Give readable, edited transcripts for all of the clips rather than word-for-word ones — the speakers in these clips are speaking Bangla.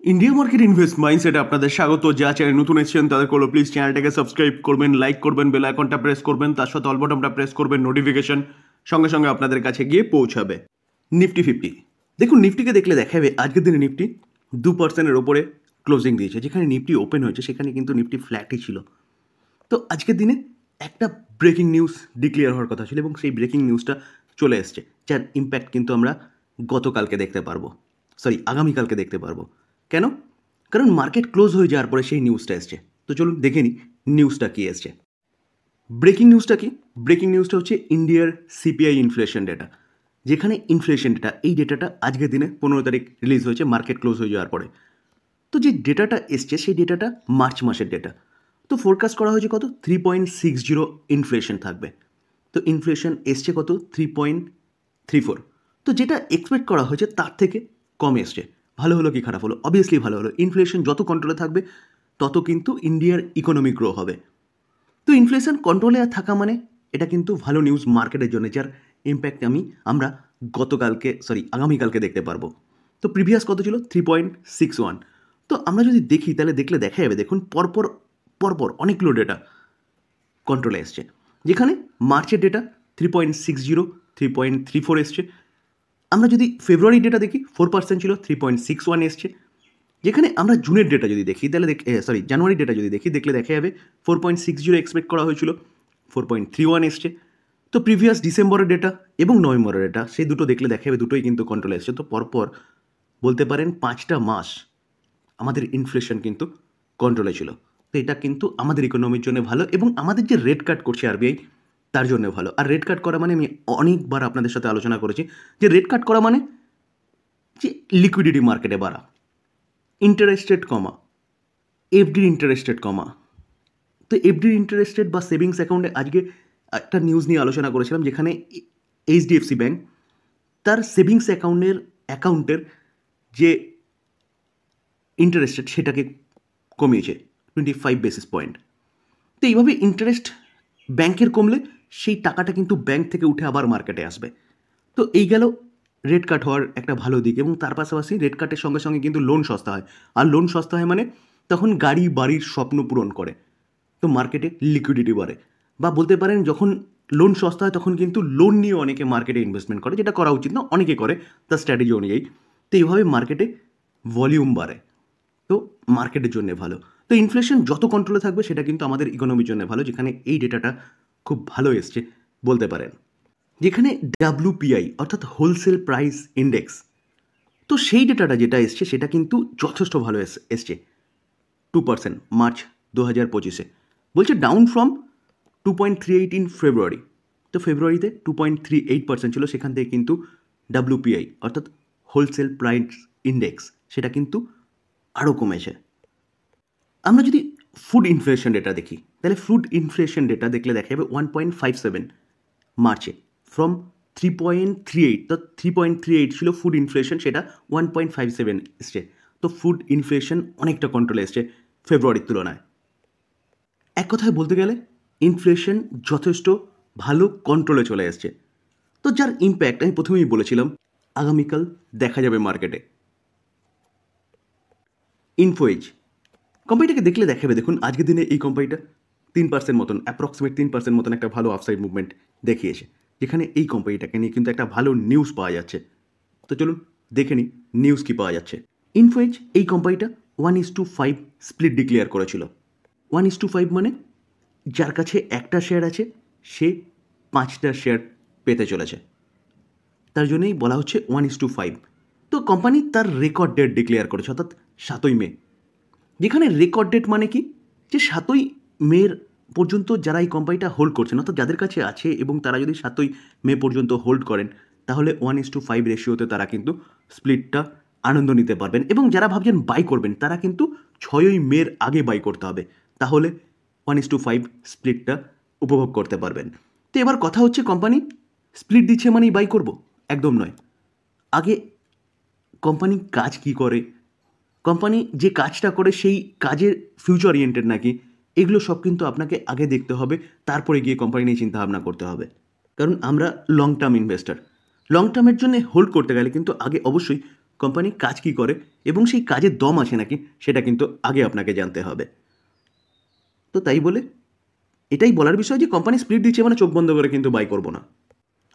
ইন্ডিয়া মার্কেট ইনভেস্ট মাইন্ডসেটে আপনাদের স্বাগত। যা চ্যানেল নতুন এসেছেন তাদের করলো প্লিজ চ্যানেলটাকে সাবস্ক্রাইব করবেন, লাইক করবেন, বেল আইকনটা প্রেস করবেন, তার সাথে অল বাটনটা প্রেস করবেন, নোটিফিকেশন সঙ্গে সঙ্গে আপনাদের কাছে গিয়ে পৌঁছাবে। নিফটি 50 দেখুন, নিফটিকে দেখলে দেখাবে আজকের দিনে নিফটি 2%-এর ওপরে ক্লোজিং দিয়েছে। যেখানে নিফটি ওপেন হয়েছে সেখানে কিন্তু নিফটি ফ্ল্যাটই ছিল। তো আজকের দিনে একটা ব্রেকিং নিউজ ডিক্লেয়ার হওয়ার কথা ছিল এবং সেই ব্রেকিং নিউজটা চলে এসছে, যার ইম্প্যাক্ট কিন্তু আমরা গতকালকে দেখতে পারবো, আগামীকালকে দেখতে পারবো। কেন? কারণ মার্কেট ক্লোজ হয়ে যাওয়ার পরে সেই নিউজটা এসছে। তো চলুন দেখে নিই নিউজটা কী এসছে। ব্রেকিং নিউজটা কি? ব্রেকিং নিউজটা হচ্ছে ইন্ডিয়ার সিপিআই ইনফ্লেশন ডেটা। যেখানে ইনফ্লেশন ডেটা, এই ডেটাটা আজকের দিনে 15 তারিখ রিলিজ হয়েছে মার্কেট ক্লোজ হয়ে যাওয়ার পরে। তো যে ডেটাটা এসছে সেই ডেটাটা মার্চ মাসের ডেটা। তো ফোরকাস্ট করা হয়েছে কত? 3.60 ইনফ্লেশন থাকবে। তো ইনফ্লেশন এসছে কত? 3.34। তো যেটা এক্সপেক্ট করা হয়েছে তার থেকে কম এসছে। ভালো হলো কি খারাপ হলো? অবভিয়াসলি ভালো হলো। ইনফ্লেশন যত কন্ট্রোলে থাকবে তত কিন্তু ইন্ডিয়ার ইকোনমি গ্রো হবে। তো ইনফ্লেশন কন্ট্রোলে থাকা মানে এটা কিন্তু ভালো নিউজ মার্কেটের জন্য, যার ইম্প্যাক্ট আমরা আগামীকালকে দেখতে পারবো। তো প্রিভিয়াস কত ছিল? 3.61। তো আমরা যদি দেখি তাহলে দেখা যাবে, দেখুন পরপর অনেকগুলো ডেটা কন্ট্রোলে এসছে। যেখানে মার্চের ডেটা 3.60, 3.34 এসছে। আমরা যদি ফেব্রুয়ারির ডেটা দেখি 4% ছিল, 3.61 এসছে। যেখানে আমরা জুনের ডেটা যদি দেখি তাহলে জানুয়ারির ডেটা যদি দেখি দেখা যাবে 4.60 এক্সপেক্ট করা হয়েছিল, 4.31 এসছে। তো প্রিভিয়াস ডিসেম্বরের ডেটা এবং নভেম্বরের ডেটা সেই দুটো দেখলে দেখা যাবে দুটোই কিন্তু কন্ট্রোলে এসছে। তো পরপর বলতে পারেন 5টা মাস আমাদের ইনফ্লেশন কিন্তু কন্ট্রোলে ছিল। তো এটা কিন্তু আমাদের ইকোনমির জন্য ভালো এবং আমাদের যে রেট কাট করছে আরবিআই তার জন্য ভালো। আর রেট কাট করা মানে আমি অনেকবার আপনাদের সাথে আলোচনা করেছি যে রেট কাট করা মানে যে লিকুইডিটি মার্কেটে বাড়া, ইন্টারেস্ট রেট কমা, এফডির ইন্টারেস্ট রেট কমা। তো এফডির ইন্টারেস্ট রেট বা সেভিংস অ্যাকাউন্টে আজকে একটা নিউজ নিয়ে আলোচনা করেছিলাম, যেখানে এইচডিএফসি ব্যাঙ্ক তার সেভিংস অ্যাকাউন্টের যে ইন্টারেস্ট রেট সেটাকে কমিয়েছে 25 বেসিস পয়েন্ট। তো এইভাবে ইন্টারেস্ট ব্যাংকের কমলে সেই টাকাটা কিন্তু ব্যাংক থেকে উঠে আবার মার্কেটে আসবে। তো এই গেল রেট কাট হওয়ার একটা ভালো দিক। এবং তার পাশাপাশি রেট কাটের সঙ্গে সঙ্গে কিন্তু লোন সস্তা হয়। আর লোন সস্তা হয় মানে তখন গাড়ি বাড়ির স্বপ্ন পূরণ করে, তো মার্কেটে লিকুইডিটি বাড়ে। বা বলতে পারেন যখন লোন সস্তা হয় তখন কিন্তু লোন নিয়ে অনেকে মার্কেটে ইনভেস্টমেন্ট করে, যেটা করা উচিত না, অনেকে করে তার স্ট্র্যাটেজি অনুযায়ী। তো এইভাবে মার্কেটে ভলিউম বাড়ে, তো মার্কেটের জন্য ভালো। তো ইনফ্লেশন যত কন্ট্রোলে থাকবে সেটা কিন্তু আমাদের ইকোনমির জন্য ভালো, যেখানে এই ডেটাটা খুব ভালো এসছে বলতে পারেন। যেখানে ডাব্লিউপিআই অর্থাৎ হোলসেল প্রাইস ইন্ডেক্স, তো সেই ডেটাটা যেটা এসছে সেটা কিন্তু যথেষ্ট ভালো এসছে। 2% মার্চ 2025-এ বলছে ডাউন ফ্রম 2.38 ইন ফেব্রুয়ারি। তো ফেব্রুয়ারিতে 2.38% ছিল, সেখান থেকে কিন্তু ডাব্লিউপিআই অর্থাৎ হোলসেল প্রাইস ইন্ডেক্স সেটা কিন্তু আরও কমেছে। আমরা যদি ফুড ইনফ্লেশন ডেটা দেখি তাহলে ফুড ইনফ্লেশন ডেটা দেখলে দেখা যাবে 1.57 মার্চে ফ্রম 3.38। তো 3.38 ছিল ফুড ইনফ্লেশন, সেটা 1.57 এসছে। তো ফুড ইনফ্লেশন অনেকটা কন্ট্রোলে এসছে ফেব্রুয়ারির তুলনায়। এক কথায় বলতে গেলে ইনফ্লেশন যথেষ্ট ভালো কন্ট্রোলে চলে এসছে। তো যার ইম্প্যাক্ট আমি প্রথমেই বলেছিলাম আগামীকাল দেখা যাবে মার্কেটে। ইনফোএজ কোম্পানিটাকে দেখলে দেখাবে, দেখুন আজকের দিনে এই কোম্পানিটা 3% মতন, অ্যাপ্রক্সিমেট 3% মতন একটা ভালো আপসাইড মুভমেন্ট দেখিয়েছে, যেখানে এই কোম্পানিটাকে নিয়ে কিন্তু একটা ভালো নিউজ পাওয়া যাচ্ছে। তো চলুন দেখে নিই নিউজ কী পাওয়া যাচ্ছে। ইনফোএজ এই কোম্পানিটা 1:5 স্প্লিট ডিক্লেয়ার করেছিল। 1:5 মানে যার কাছে একটা শেয়ার আছে সে 5টা শেয়ার পেতে চলেছে, তার জন্যই বলা হচ্ছে 1:5। তো কোম্পানি তার রেকর্ড ডেট ডিক্লেয়ার করেছে, অর্থাৎ 7ই মে। যেখানে রেকর্ড ডেট মানে কি, যে 7ই মে পর্যন্ত যারা এই কোম্পানিটা হোল্ড করছেন, অর্থাৎ যাদের কাছে আছে এবং তারা যদি 7ই মে পর্যন্ত হোল্ড করেন তাহলে 1:5 রেশিওতে তারা কিন্তু স্প্লিটটা আনন্দ নিতে পারবেন। এবং যারা ভাবছেন বাই করবেন তারা কিন্তু 6ই মের আগে বাই করতে হবে, তাহলে 1:5 স্প্লিটটা উপভোগ করতে পারবেন। তো এবার কথা হচ্ছে, কোম্পানি স্প্লিট দিচ্ছে মানেই বাই করব? একদম নয়। আগে কোম্পানি কাজ কি করে, কোম্পানি যে কাজটা করে সেই কাজের ফিউচার ওরিয়েন্টেড নাকি, এগুলো সব কিন্তু আপনাকে আগে দেখতে হবে, তারপরে গিয়ে কোম্পানি নিয়ে চিন্তাভাবনা করতে হবে। কারণ আমরা লং টার্ম ইনভেস্টার, লং টার্মের জন্য হোল্ড করতে গেলে কিন্তু আগে অবশ্যই কোম্পানি কাজ কী করে এবং সেই কাজের দম আছে নাকি সেটা কিন্তু আগে আপনাকে জানতে হবে। তো তাই বলে এটাই বলার বিষয় যে কোম্পানি স্প্লিট দিচ্ছে মানে চোখ বন্ধ করে কিন্তু বাই করবো না।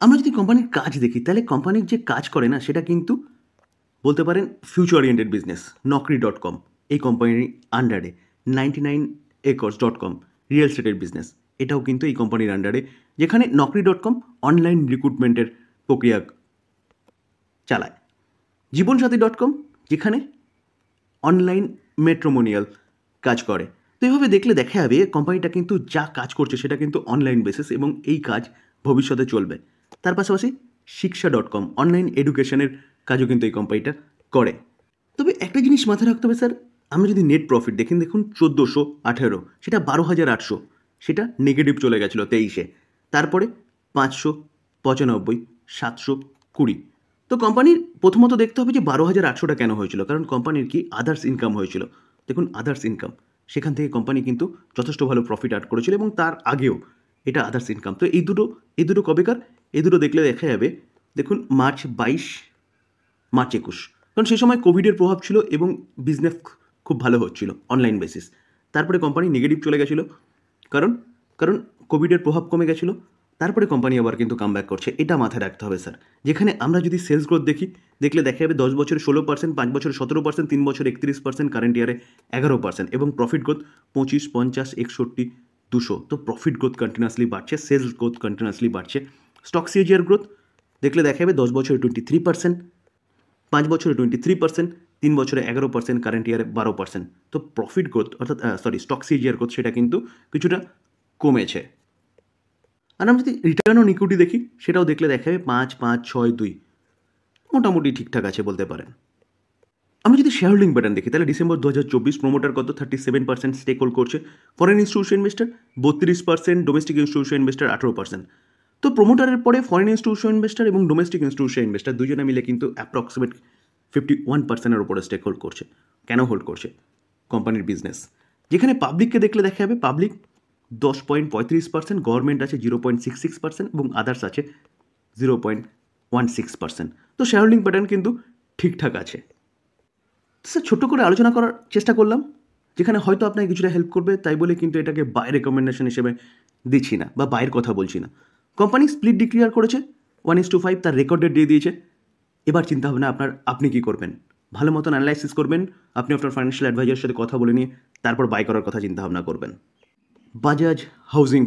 আমরা যদি কোম্পানির কাজ দেখি তাহলে কোম্পানির যে কাজ করে না সেটা কিন্তু বলতে পারেন ফিউচার ওরিয়েন্টেড বিজনেস। Naukri.com এই কোম্পানির আন্ডারে 99acres.com রিয়েল এস্টেটের বিজনেস, এটাও কিন্তু এই কোম্পানির আন্ডারে, যেখানে Naukri.com অনলাইন রিক্রুটমেন্টের প্রক্রিয়া চালায়। জীবনসাথী.com যেখানে অনলাইন ম্যাট্রিমোনিয়াল কাজ করে। তো এইভাবে দেখলে দেখা যাবে কোম্পানিটা কিন্তু যা কাজ করছে সেটা কিন্তু অনলাইন বেসিস এবং এই কাজ ভবিষ্যতে চলবে। তার পাশাপাশি Shiksha.com অনলাইন এডুকেশনের কাজও কিন্তু এই কোম্পানিটা করে। তবে একটা জিনিস মাথায় রাখতে হবে স্যার, আমরা যদি নেট প্রফিট দেখুন 1418, সেটা 12,800, সেটা নেগেটিভ চলে গেছিলো 23-এ, তারপরে 595, 720। তো কোম্পানির প্রথমত দেখতে হবে যে 12,800টা কেন হয়েছিল, কারণ কোম্পানির কি আদার্স ইনকাম হয়েছিল। দেখুন আদার্স ইনকাম, সেখান থেকে কোম্পানি কিন্তু যথেষ্ট ভালো প্রফিট আর্ট করেছিল এবং তার আগেও এটা আদার্স ইনকাম। তো এই দুটো কবেকার, এই দুটো দেখলে দেখা যাবে দেখুন মার্চ 22, মার্চ 21, কারণ সেই সময় কোভিডের প্রভাব ছিল এবং বিজনেস খুব ভালো হচ্ছিল অনলাইন বেসিস। তারপরে কোম্পানি নেগেটিভ চলে গেছিলো কারণ কোভিডের প্রভাব কমে গেছিলো, তারপরে কোম্পানি আবার কিন্তু কামব্যাক করছে। এটা মাথায় রাখতে হবে স্যার। যেখানে আমরা যদি সেলস গ্রোথ দেখলে দেখা যাবে 10 বছরে 16%, 5 বছরে 17%, 3 বছরে 31%, কারেন্ট ইয়ারে 11%, এবং প্রফিট গ্রোথ 25, 50, 61, 200। তো প্রফিট গ্রোথ কন্টিনিউয়াসলি বাড়ছে, সেলস গ্রোথ কন্টিনিউয়াসলি বাড়ছে। স্টক সিএজিআর গ্রোথ দেখলে দেখা যাবে 10 বছরে 23%, 5 বছরে 23%, 3 বছরে 11%, কারেন্ট ইয়ারে 12%। তো প্রফিট গ্রোথ অর্থাৎ স্টক সিএজিআর গ্রোথ সেটা কিন্তু কিছুটা কমেছে। আর আমরা যদি রিটার্ন অন ইকুইটি দেখি সেটাও দেখলে দেখা যাবে 5, 5, 6, 2 মোটামুটি ঠিকঠাক আছে বলতে পারেন। আমরা যদি শেয়ার হোল্ডিং প্যাটার্ন দেখি তাহলে ডিসেম্বর 2024 প্রমোটার কত 37% স্টেক হোল্ড করছে, foreign institution investor 32%, domestic institution investor 18%। তো প্রমোটারের পরে ফরেন ইনস্টিটিউশন ইনভেস্টার এবং ডোমেস্টিক ইনস্টিটিউশন ইনভেস্টার দুজনে মিলে কিন্তু অ্যাপ্রক্সিমেট 51%-এর উপরে স্টেক হোল্ড করছে। কেন হোল্ড করছে? কোম্পানির বিজনেস। যেখানে পাবলিককে দেখলে দেখা যাবে পাবলিক 10.35%, গভর্নমেন্ট আছে 0.66% এবং আদার্স আছে 0.16%। তো শেয়ার হোল্ডিং প্যাটার্ন কিন্তু ঠিকঠাক আছে। স্যার ছোট্ট করে আলোচনা করার চেষ্টা করলাম, যেখানে হয়তো আপনাকে কিছুটা হেল্প করবে, তাই বলে কিন্তু এটাকে বাই রেকমেন্ডেশন হিসেবে দিচ্ছি না বা বাইয়ের কথা বলছি না। কোম্পানি স্প্লিট ডিক্লেয়ার করেছে 1:5, তার রেকর্ড ডেট দিয়ে দিয়েছে। এবার চিন্তা ভাবনা আপনি কি করবেন, ভালো মতন অ্যানালাইসিস করবেন, আপনি আপনার ফাইন্যান্সিয়াল অ্যাডভাইজারের সাথে কথা বলে নিয়ে তারপর বাই করার কথা চিন্তা ভাবনা করবেন। বাজাজ হাউজিং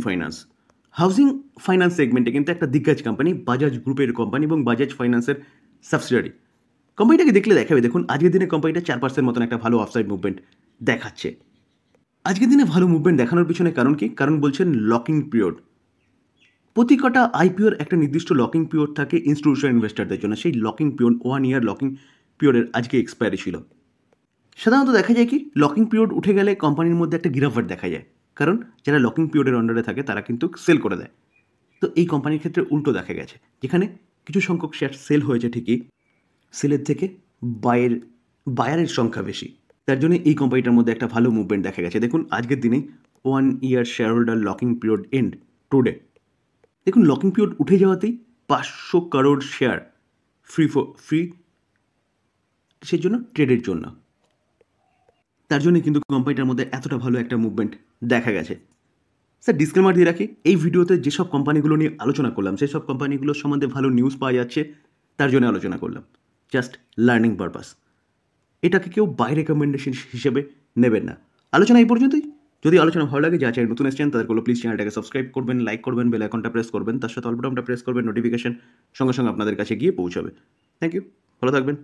ফাইন্যান্স সেগমেন্টে কিন্তু একটা দিগ্গজ কোম্পানি, বাজাজ গ্রুপের কোম্পানি এবং বাজাজ ফাইন্যান্সের সাবসিডিয়ারি। কোম্পানিটাকে দেখলে দেখাবে দেখুন আজকের দিনে কোম্পানিটা 4% মতন একটা ভালো আফসাইড মুভমেন্ট দেখাচ্ছে। আজকের দিনে ভালো মুভমেন্ট দেখানোর পিছনে কারণ কি? কারণ বলছেন লকিং পিরিয়ড। প্রতি কটা আইপিওর একটা নির্দিষ্ট লকিং পিরিয়ড থাকে ইনস্টিটিউশনাল ইনভেস্টারদের জন্য। সেই লকিং পিরিয়ড 1 ইয়ার লকিং পিরিয়ডের আজকে এক্সপায়ারি ছিল। সাধারণত দেখা যায় কি লকিং পিরিয়ড উঠে গেলে কোম্পানির মধ্যে একটা গিরাফট দেখা যায়, কারণ যারা লকিং পিরিয়ডের আন্ডারে থাকে তারা কিন্তু সেল করে দেয়। তো এই কোম্পানির ক্ষেত্রে উল্টো দেখা গেছে, যেখানে কিছু সংখ্যক শেয়ার সেল হয়েছে ঠিকই, সেলের থেকে বায়ারের সংখ্যা বেশি, তার জন্য এই কোম্পানিটার মধ্যে একটা ভালো মুভমেন্ট দেখা গেছে। দেখুন আজকের দিনেই 1 year share holder locking period end today. দেখুন লকিং পিরিয়ড উঠে যাওয়াতেই 500 করোড় শেয়ার ফ্রি সেই জন্য ট্রেডের জন্য, তার জন্য কিন্তু কোম্পানিটার মধ্যে এতটা ভালো একটা মুভমেন্ট দেখা গেছে। স্যার ডিসক্লেমার দিয়ে রাখি, এই ভিডিওতে যেসব কোম্পানিগুলো নিয়ে আলোচনা করলাম সেসব কোম্পানিগুলোর সম্বন্ধে ভালো নিউজ পাওয়া যাচ্ছে, তার জন্য আলোচনা করলাম, জাস্ট লার্নিং পারপাস। এটাকে কেউ বাই রেকমেন্ডেশন হিসেবে নেবেন না। আলোচনা এই পর্যন্তই। যদি আলোচনা ভালো লাগে, যা চাই নতুন এসেছেন তাদেরগুলো প্লিজ চ্যানেলটাকে সাবস্ক্রাইব করবেন, লাইক করবেন, বেল আইকনটা প্রেস করবেন, তার সাথে অল বাটনটা প্রেস করবেন, নোটিফিকেশন সঙ্গে সঙ্গে আপনাদের কাছে গিয়ে পৌঁছাবে। থ্যাংক ইউ, ভালো থাকবেন।